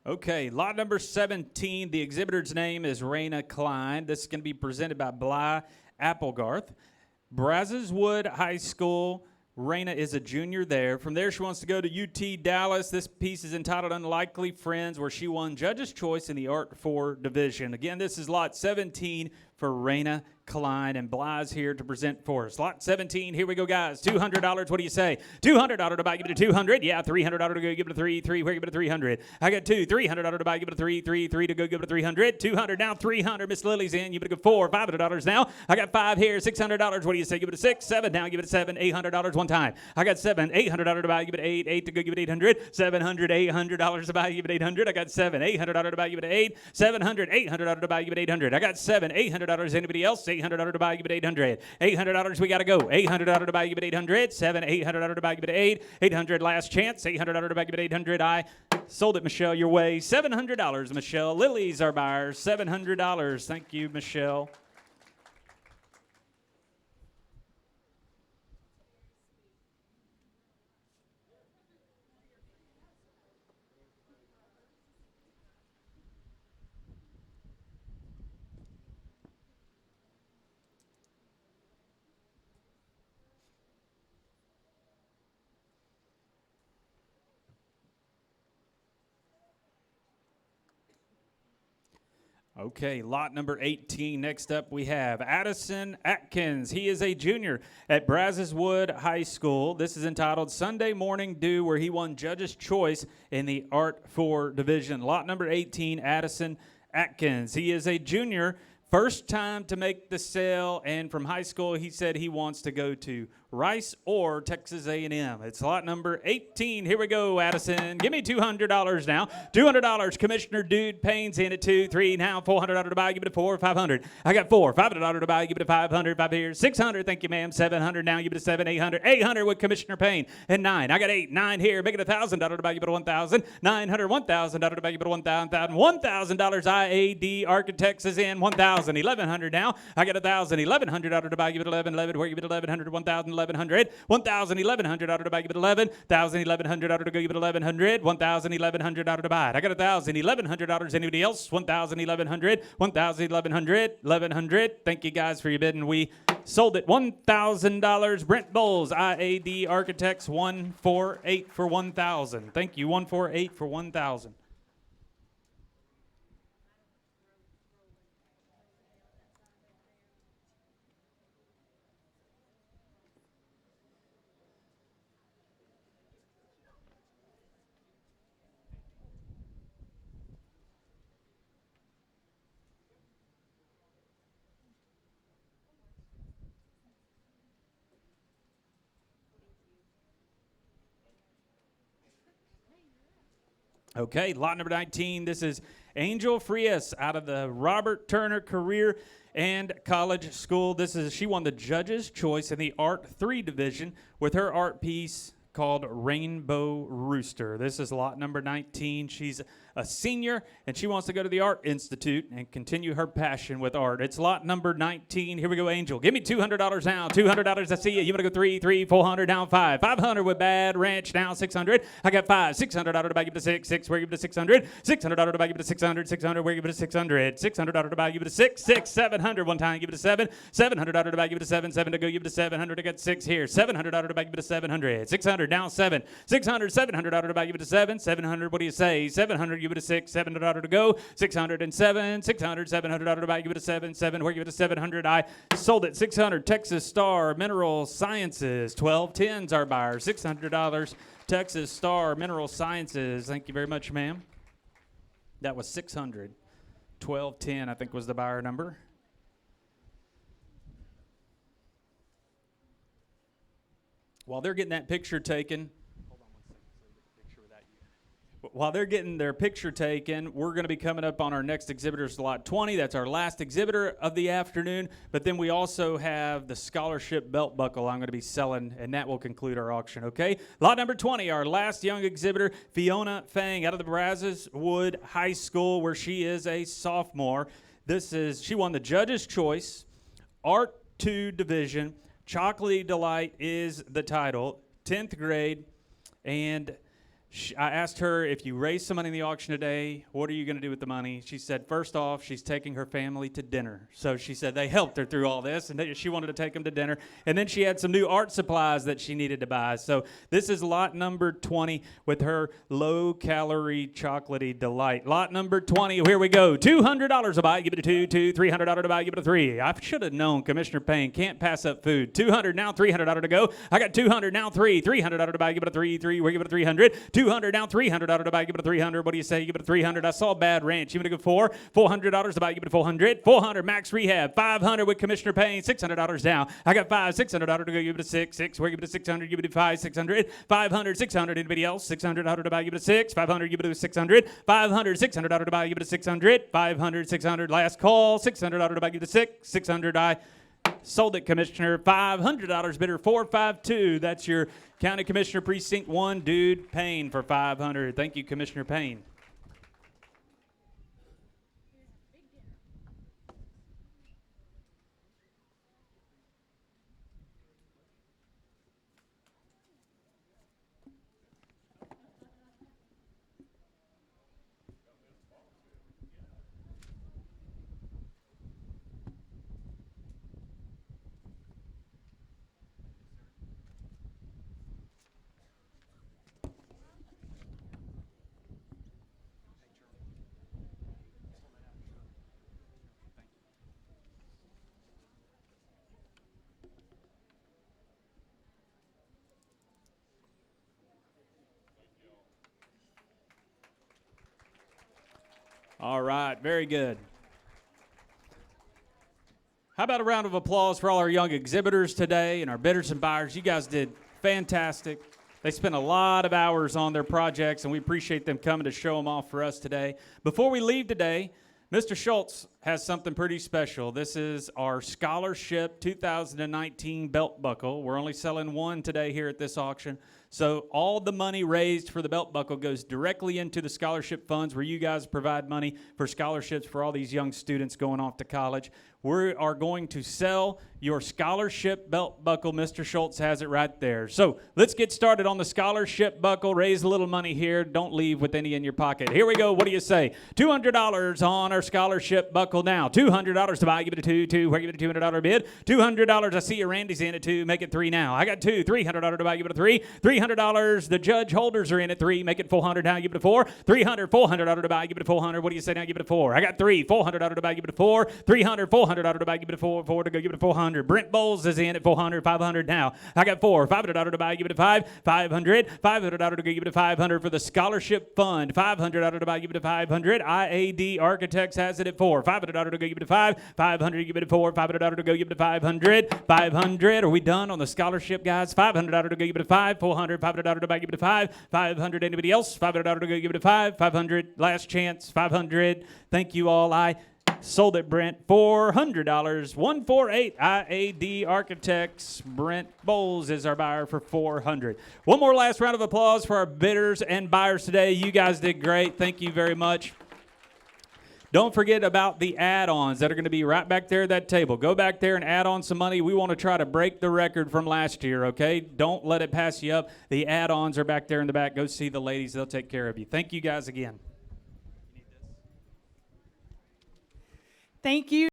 Okay, lot number 17. The exhibitor's name is Raina Klein. This is going to be presented by Bly Applegarth. Brazos High School. Raina is a junior there. From there, she wants to go to UT Dallas. This piece is entitled Unlikely Friends, where she won Judge's Choice in the Art 4 division. Again, this is lot 17 for Raina Klein, and Bly's here to present for us. Lot 17, here we go, guys. $200, what do you say? $200 to buy, give it a 200. Yeah, $300 to go, give it a 3, 3, where, give it a 300. I got 2, $300 to buy, give it a 3, 3, 3 to go, give it a 300. 200, now 300, Miss Lily's in, you better go 4, $500 now. I got 5 here, $600, what do you say? Give it a 6, 7, now give it a 7, $800 one time. I got 7, $800 to buy, give it 8, 8 to go, give it 800. 700, $800 to buy, give it 800. I got 7, $800 to buy, give it 8. 700, $800 to buy, give it 800. I got 7, $800. Anybody else? $800 to buy, give it 800. $800, we got to go. $800 to buy, give it 800. 7, $800 to buy, give it 8. 800, last chance. $800 to buy, give it 800. I sold it, Michelle, your way. $700, Michelle. Lily's our buyer. $700. Thank you, Michelle. Okay, lot number 18. Next up, we have Addison Atkins. He is a junior at Brazos High School. This is entitled Sunday Morning Dew, where he won Judge's Choice in the Art 4 division. Lot number 18, Addison Atkins. He is a junior First time to make the sale, and from high school, he said he wants to go to Rice or Texas A&M. It's lot number 18. Here we go, Addison. Give me $200 now. $200. Commissioner Dude Payne's in at 2, 3 now. $400 to buy. Give it a 4. 500. I got 4. $500 to buy. Give it a 500. 5 here. 600. Thank you, ma'am. 700 now. Give it a 7. 800. 800 with Commissioner Payne. And 9. I got 8. 9 here. Make it $1,000 to buy. Give it a 1,000. 900. $1,000 to buy. Give it a 1,000. $1,000. IAD Architects is in. 1,000. 1,100 now. I got 1,000. $1,100 to buy. Give it 11. 11. Where? Give it 1,100. 1,000. 1,100, 1,000, 1,100 out of the buy, give it 11, 1,000, 1,100 out of the go, give it 1,100, 1,000, 1,100 out of the buy. I got 1,000, $1,100. Anybody else? 1,000, 1,100, 1,000, 1,100, 1,100. Thank you guys for your bid, and we sold it. $1,000. Brent Bowles, IAD Architects, 148 for 1,000. Thank you. 148 for 1,000. Okay, lot number 19. This is Angel Frias out of the Robert Turner Career and College School. She won the Judge's Choice in the Art 3 division with her art piece called Rainbow Rooster. This is lot number 19. She's a senior, and she wants to go to the Art Institute and continue her passion with art. It's lot number 19. Here we go, Angel. Give me $200 now. $200, I see you. You want to go 3, 3, 400, down 5. 500 with Bad Ranch, down 600. I got 5. $600 to buy, give it a 6. 6, where give it a 600. $600 to buy, give it a 600. 600, where give it a 600. $600 to buy, give it a 6. 6, 700. One time, give it a 7. $700 to buy, give it a 7. 7 to go, give it a 700. I got 6 here. $700 to buy, give it a 700. 600, down 7. 600, $700 to buy, give it a 7. 700, what do you say? 700, give it a 6. $700 to go. 607. 600, $700 to buy, give it a 7. 7, where give it a 700. I sold it. 600, Texas Star Mineral Sciences. 1210's our buyer. $600, Texas Star Mineral Sciences. Thank you very much, ma'am. That was 600. 1210, I think, was the buyer number. While they're getting that picture taken, while they're getting their picture taken, we're going to be coming up on our next exhibitor, slot 20. That's our last exhibitor of the afternoon. But then we also have the scholarship belt buckle I'm going to be selling, and that will conclude our auction, okay? Lot number 20, our last young exhibitor, Fiona Fang, out of the Brazos High School, where she is a sophomore. She won the Judge's Choice, Art 2 Division. Chocolatey Delight is the title, 10th grade, and I asked her, if you raise some money in the auction today, what are you going to do with the money? She said, first off, she's taking her family to dinner. So she said they helped her through all this, and she wanted to take them to dinner. And then she had some new art supplies that she needed to buy. So this is lot number 20 with her low-calorie chocolatey delight. Lot number 20, here we go. $200 to buy, give it a 2, 2, $300 to buy, give it a 3. I should have known Commissioner Payne can't pass up food. $200 now, $300 to go. I got $200 now, 3, $300 to buy, give it a 3, 3, we give it a 300. 200 down, $300 to buy, give it a 300. What do you say? Give it a 300. I saw Bad Ranch. You want to go 4? $400 to buy, give it a 400. 400 Max Rehab. 500 with Commissioner Payne. $600 down. I got 5. $600 to go, give it a 6. 6, where give it a 600. Give it a 5. 600. 500. 600. Anybody else? $600 to buy, give it a 6. 500. Give it a 600. 500. $600 to buy, give it a 600. 500. 600. Last call. $600 to buy, give it a 6. 600. I sold it, Commissioner. $500 bidder, 452. That's your County Commissioner Precinct 1, Dude Payne, for $500. Thank you, Commissioner Payne. All right, very good. How about a round of applause for all our young exhibitors today and our bidders and buyers? You guys did fantastic. They spent a lot of hours on their projects, and we appreciate them coming to show them off for us today. Before we leave today, Mr. Schultz has something pretty special. This is our Scholarship 2019 belt buckle. We're only selling one today here at this auction. So all the money raised for the belt buckle goes directly into the scholarship funds where you guys provide money for scholarships for all these young students going off to college. We are going to sell your scholarship belt buckle. Mr. Schultz has it right there. So let's get started on the scholarship buckle. Raise a little money here. Don't leave with any in your pocket. Here we go. What do you say? $200 on our scholarship buckle now. $200 to buy. Give it a two. Where give it a $200 bid? $200. I see your Randy's in it too. Make it three now. I got two. $300 to buy. Give it a three. $300. The judge holders are in it. Three. Make it $400 now. Give it a four. $400 to buy. Give it a $400. What do you say now? Give it a four. I got three. $400 to buy. Give it a four. $400 to buy. Give it a four. Four to go. Give it a 400. Brent Bowles is in at 400. 500 now. I got four. $500 to buy. Give it a five. 500. $500 to go. Give it a 500 for the scholarship fund. $500 to buy. Give it a 500. IAD Architects has it at four. $500 to go. Give it a five. 500. Give it a four. $500 to go. Give it a 500. 500. Are we done on the scholarship, guys? $500 to go. Give it a five. 400. $500 to buy. Give it a five. 500. Anybody else? $500 to go. Give it a five. 500. Last chance. 500. Thank you all. I sold it, Brent. $400. 148. IAD Architects. Brent Bowles is our buyer for $400. One more last round of applause for our bidders and buyers today. You guys did great. Thank you very much. Don't forget about the add-ons that are going to be right back there at that table. Go back there and add on some money. We want to try to break the record from last year, okay? Don't let it pass you up. The add-ons are back there in the back. Go see the ladies. They'll take care of you. Thank you guys again. Thank you.